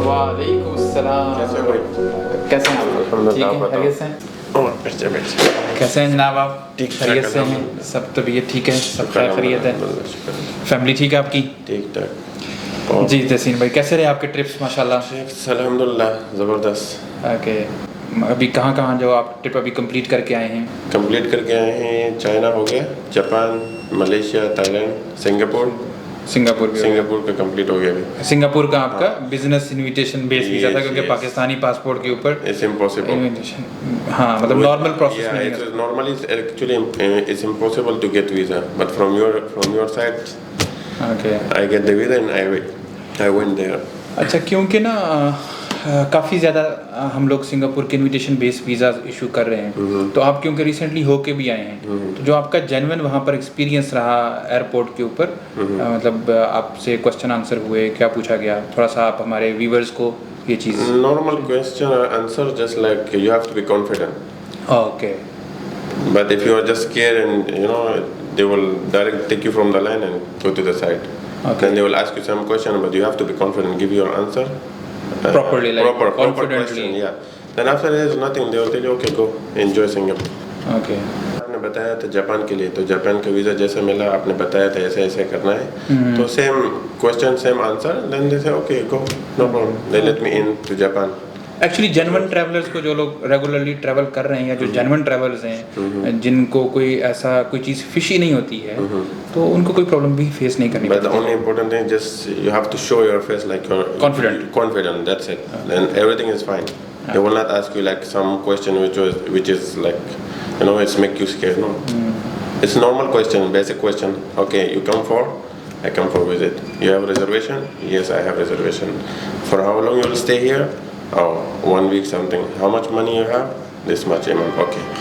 वालेकुम सलाम। कैसे हो भाई? कैसे हैं आप? ठीक है, खैरियत से हैं? कैसे हैं जनाब आप? ठीक ठाक, खैरियत से हैं? सब तबीयत ठीक है, सब खैरियत है, फैमिली ठीक है आपकी? ठीक ठाक। जी तहसीन भाई, कैसे रहे आपके ट्रिप्स माशाल्लाह? अल्हम्दुलिल्लाह ज़बरदस्त। ओके, अभी कहाँ जो आप ट्रिप अभी कंप्लीट करके आए हैं? कंप्लीट करके आए हैं, चाइना हो गया, जापान, मलेशिया, थाईलैंड, सिंगापुर भी हो गया। सिंगापुर का कंप्लीट हो गया अभी। सिंगापुर का आपका बिजनेस इनविटेशन बेस वीज़ा था क्योंकि Yes. पाकिस्तानी पासपोर्ट के ऊपर इट्स इम्पॉसिबल। इनविटेशन, हाँ मतलब नॉर्मल प्रोसेस में नहीं इट है। Is normally actually it's impossible to get visa, but from your side okay, I get the visa and I went there. अच्छा क्योंकि ना काफ़ी ज़्यादा हम लोग सिंगापुर के इनविटेशन बेस वीज़ा इशू कर रहे हैं, तो आप क्योंकि रिसेंटली होके भी आए हैं, तो जो आपका जेन्युइन वहाँ पर एक्सपीरियंस रहा एयरपोर्ट के ऊपर, मतलब आपसे क्वेश्चन आंसर हुए, क्या पूछा गया, थोड़ा सा आप हमारे व्यूवर्स को ये चीज़। Normal question or answer, just like you have to be confident. Okay, But if you are just scared and they will direct take you from the line and go to the side. Okay. Then they will ask you some question, but you have to be confident, give your answer Properly, like proper confidently. question. Yeah. Then after there is nothing. They will tell you, okay, go enjoy Singapore. Okay, आपने बताया था Japan के लिए, तो Japan का visa जैसे मिला, आपने बताया था ऐसे ऐसे करना है, तो same question same answer, then they say okay go, no problem, they let me in to Japan. Actually genuine travellers को, जो लोग रेगुलरली ट्रैवल कर रहे हैं या जो जेन्युइन ट्रैवलर्स हैं, जिनको कोई ऐसा कोई चीज़ फिशी नहीं होती है, तो उनको कोई प्रॉब्लम भी फेस नहीं करनी But the पड़ती only important thing is just you have to show your face like you're Confident. Confident. That's it. Then everything is fine. They will not ask you like some question which is like it's make you scared. No, it's normal question, basic question. Okay, you come for, I come for visit. You have reservation? Yes, I have reservation. For how long you will stay here? Oh, 1 week something. How much money you have? This much amount. Okay,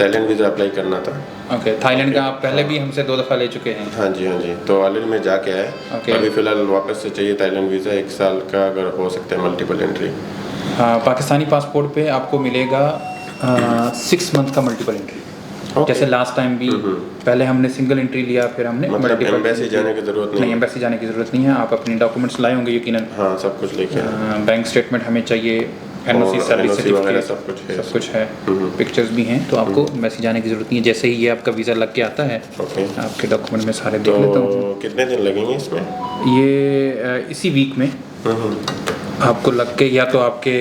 Thailand visa apply करना था। Okay, Thailand का आप पहले भी हमसे 2 दफ़ा ले चुके हैं? हाँ जी, तो ऑलरेडी मैं जाके आया। Okay. अभी फ़िलहाल वापस से चाहिए थाईलैंड वीज़ा, 1 साल का अगर हो सकता है मल्टीपल एंट्री। हाँ, पाकिस्तानी पासपोर्ट पे आपको मिलेगा 6 मंथ का मल्टीपल एंट्री। Okay. जैसे लास्ट टाइम भी पहले हमने सिंगल एंट्री लिया, फिर हमने मतलब multiple एम्बेसी entry जाने की ज़रूरत नहीं नहीं, है। एम्बेसी जाने की ज़रूरत नहीं है। आप अपने डॉक्यूमेंट्स लाए होंगे यकीनन। हाँ, सब कुछ लेके आए। बैंक स्टेटमेंट हमें चाहिए, एनओसी, और सैलरी NOC वगैरह सर्टिफिकेट, सब कुछ है। सब कुछ है, पिक्चर्स भी हैं, तो आपको एम्बेसी जाने की ज़रूरत नहीं है। जैसे ही ये आपका वीज़ा लग के आता है, Okay. आपके डॉक्यूमेंट में सारे देख लेता हूँ। तो कितने दिन लगेंगे इसमें? ये इसी वीक में आपको लग के या तो आपके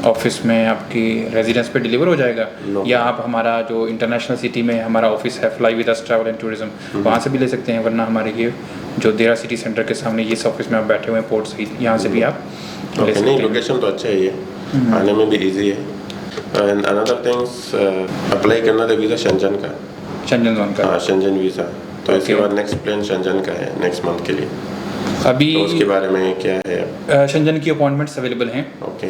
ऑफिस में आपकी रेजिडेंस पे डिलीवर हो जाएगा, या आप हमारा जो इंटरनेशनल सिटी में हमारा ऑफिस है, fly with us travel and tourism, वहाँ से भी ले सकते हैं, वरना हमारे ये जो देरा सिटी सेंटर के सामने इस ऑफिस में आप बैठे हुए हैं पोर्ट सहित, यहाँ से भी आप ले ओके, सकते नहीं हैं। लोकेशन तो अच्छा है, ये आने में भी इजी है। एंड अनदर थिंग्स, अप्लाई करना था वीज़ा शेंजन का। शेंजन जोन का हाँ, शेंजन वीज़ा, तो इसके Okay. बाद नेक्स्ट प्लान शेंजन का है नेक्स्ट मंथ के लिए। अभी तो उसके बारे में क्या है? शेंजन की अपॉइंटमेंट्स अवेलेबल हैं, ओके,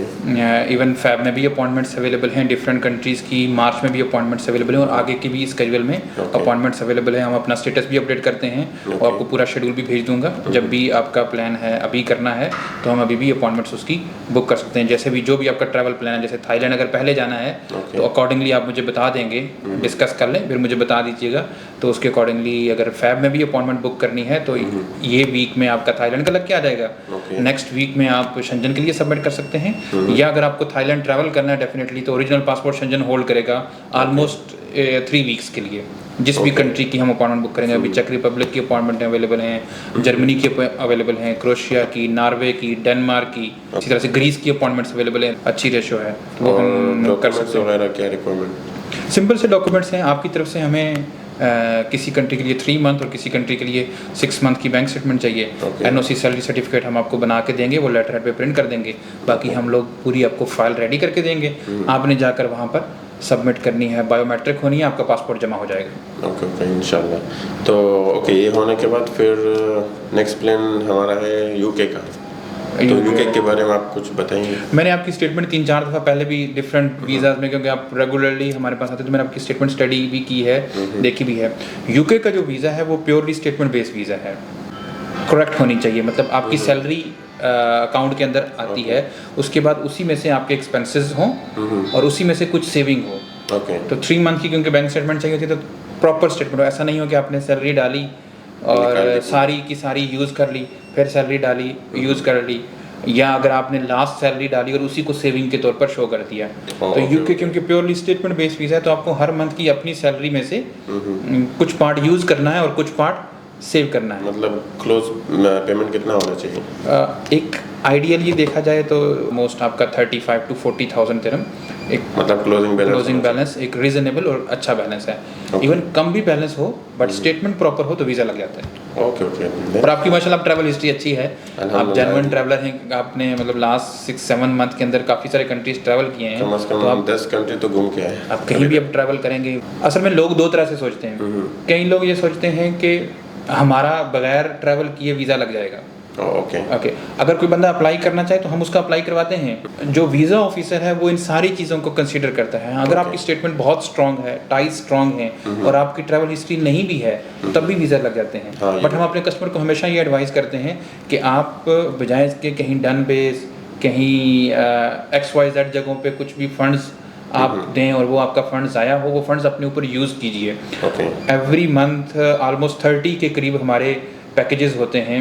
इवन फैब में भी अपॉइंटमेंट्स अवेलेबल हैं, डिफरेंट कंट्रीज़ की मार्च में भी अपॉइंटमेंट्स अवेलेबल हैं, और आगे की भी स्केड्यूल में अपॉइंटमेंट्स अवेलेबल हैं। हम अपना स्टेटस भी अपडेट करते हैं और आपको पूरा शेड्यूल भी भेज दूंगा। जब भी आपका प्लान है अभी करना है, तो हम अभी भी अपॉइंटमेंट्स उसकी बुक कर सकते हैं। जैसे भी जो भी आपका ट्रैवल प्लान है, जैसे थाईलैंड अगर पहले जाना है तो अकॉर्डिंगली आप मुझे बता देंगे, डिस्कस कर लें, फिर मुझे बता दीजिएगा, तो उसके अकॉर्डिंगली अगर फैब में भी अपॉइंटमेंट बुक करनी है तो ये वीक में आपका थाईलैंड का लग के आ जाएगा, नेक्स्ट वीक में आप शेंजन के लिए सबमिट कर सकते हैं। या अगर आपको थाईलैंड ट्रैवल करना है डेफिनेटली, तो ओरिजिनल पासपोर्ट शेंजन होल्ड करेगा ऑलमोस्ट 3 वीक्स के लिए, जिस भी कंट्री की हम अपॉइंटमेंट बुक करेंगे। अभी चेक रिपब्लिक की अपॉइंटमेंट अवेलेबल हैं, जर्मनी की अवेलेबल हैं, क्रोएशिया की, नॉर्वे की, डेनमार्क की, इसी तरह से ग्रीस की अपॉइंटमेंट्स अवेलेबल हैं, अच्छी रेशो है, तो वो हम कर सकते हैं। वगैरह क्या रिक्वायरमेंट? सिंपल से डॉक्यूमेंट्स हैं आपकी तरफ से। हमें किसी कंट्री के लिए 3 मंथ और किसी कंट्री के लिए 6 मंथ की बैंक स्टेटमेंट चाहिए। एनओसी, सैलरी सर्टिफिकेट हम आपको बना के देंगे, वो लेटर हेड पे प्रिंट कर देंगे। बाकी हम लोग पूरी आपको फाइल रेडी करके देंगे, आपने जाकर वहाँ पर सबमिट करनी है, बायोमेट्रिक होनी है, आपका पासपोर्ट जमा हो जाएगा। ओके, इंशाल्लाह। तो ओके, ये होने के बाद फिर नेक्स्ट प्लान हमारा है यूके का। तो यूके के बारे में आप कुछ बताएंगे? मैंने आपकी स्टेटमेंट 3-4 दफ़ा पहले भी डिफरेंट वीज़ाज़ में, क्योंकि आप रेगुलरली हमारे पास आते हैं, तो मैंने आपकी स्टेटमेंट स्टडी भी की है, देखी भी है। यूके का जो वीज़ा है वो प्योरली स्टेटमेंट बेस्ड वीज़ा है, करेक्ट होनी चाहिए, मतलब आपकी सैलरी अकाउंट के अंदर आती है, उसके बाद उसी में से आपके एक्सपेंसेस हों और उसी में से कुछ सेविंग हो। ओके, तो 3 मंथ की क्योंकि बैंक स्टेटमेंट चाहिए होती है, तो प्रॉपर स्टेटमेंट हो, ऐसा नहीं हो कि आपने सैलरी डाली और सारी की सारी यूज़ कर ली, फिर सैलरी डाली, यूज़ कर ली, या अगर आपने लास्ट सैलरी डाली और उसी को सेविंग के तौर पर शो कर दिया। तो यूके क्योंकि प्योरली स्टेटमेंट बेस्ड वीज़ा है, तो आपको हर मंथ की अपनी सैलरी में से कुछ पार्ट यूज़ करना है और कुछ पार्ट सेव करना है। मतलब क्लोज पेमेंट कितना होना चाहिए? एक आइडियली देखा जाए तो मोस्ट आपका 35 to 40,000 दिरहम एक मतलब क्लोजिंग बैलेंस एक रीजनेबल और अच्छा बैलेंस है। इवन कम भी बैलेंस हो बट स्टेटमेंट प्रॉपर हो तो वीज़ा लग जाता है। ओके। और आपकी माशाल्लाह ट्रैवल हिस्ट्री अच्छी है, आप जेन्युइन ट्रैवलर हैं, आपने मतलब लास्ट 6-7 मंथ के अंदर काफ़ी सारे कंट्रीज ट्रैवल किए हैं, कम से कम तो आप 10 कंट्री तो घूम के आए। आप कहीं भी अब ट्रैवल करेंगे। असल में लोग दो तरह से सोचते हैं, कई लोग ये सोचते हैं कि हमारा बगैर ट्रैवल किए वीज़ा लग जाएगा। ओके, अगर कोई बंदा अप्लाई करना चाहे तो हम उसका अप्लाई करवाते हैं। जो वीज़ा ऑफिसर है वो इन सारी चीज़ों को कंसीडर करता है। अगर आपकी स्टेटमेंट बहुत स्ट्रांग है, टाइज स्ट्रांग है और आपकी ट्रैवल हिस्ट्री नहीं भी है तब भी वीज़ा लग जाते हैं। बट हम अपने कस्टमर को हमेशा ये एडवाइस करते हैं कि आप बजाय इसके कहीं डन बेस, कहीं XYZ जगहों पे कुछ भी फंड्स आप दें और वो आपका फंड ज़ाया हो, वो फंड्स अपने ऊपर यूज़ कीजिए। एवरी मंथ ऑलमोस्ट 30 के करीब हमारे पैकेजेस होते हैं,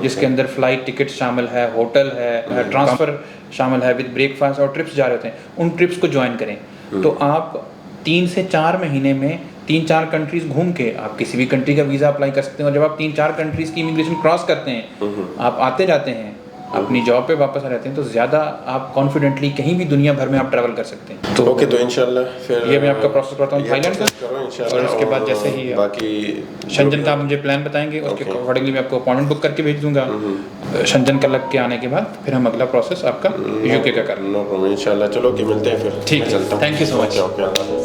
जिसके अंदर फ़्लाइट टिकट शामिल है, होटल है, ट्रांसफ़र शामिल है, विद ब्रेकफास्ट और ट्रिप्स जा रहे होते हैं। उन ट्रिप्स को ज्वाइन करें तो आप 3 से 4 महीने में 3-4 कंट्रीज़ घूम के आप किसी भी कंट्री का वीज़ा अप्लाई कर सकते हैं। और जब आप 3-4 कंट्रीज़ की इमिग्रेशन क्रॉस करते हैं, आप आते जाते हैं, अपनी जॉब पे वापस आ जाते हैं, तो ज़्यादा आप कॉन्फिडेंटली कहीं भी दुनिया भर में आप ट्रैवल कर सकते हैं। तो ओके, तो इंशाल्लाह फिर ये मैं आपका प्रोसेस करता हूँ थाईलैंड का, और इसके बाद जैसे ही बाकी शंजन का आप मुझे प्लान बताएंगे, उसके अकॉर्डिंगली मैं आपको अपॉइंटमेंट बुक करके भेज दूंगा। शंजन का लग के आने के बाद फिर हम अगला प्रोसेस आपका यूके का कर लेंगे। नो प्रॉब्लम, इंशाल्लाह। चलो कि मिलते हैं फिर। ठीक है, thank you so much. Okay.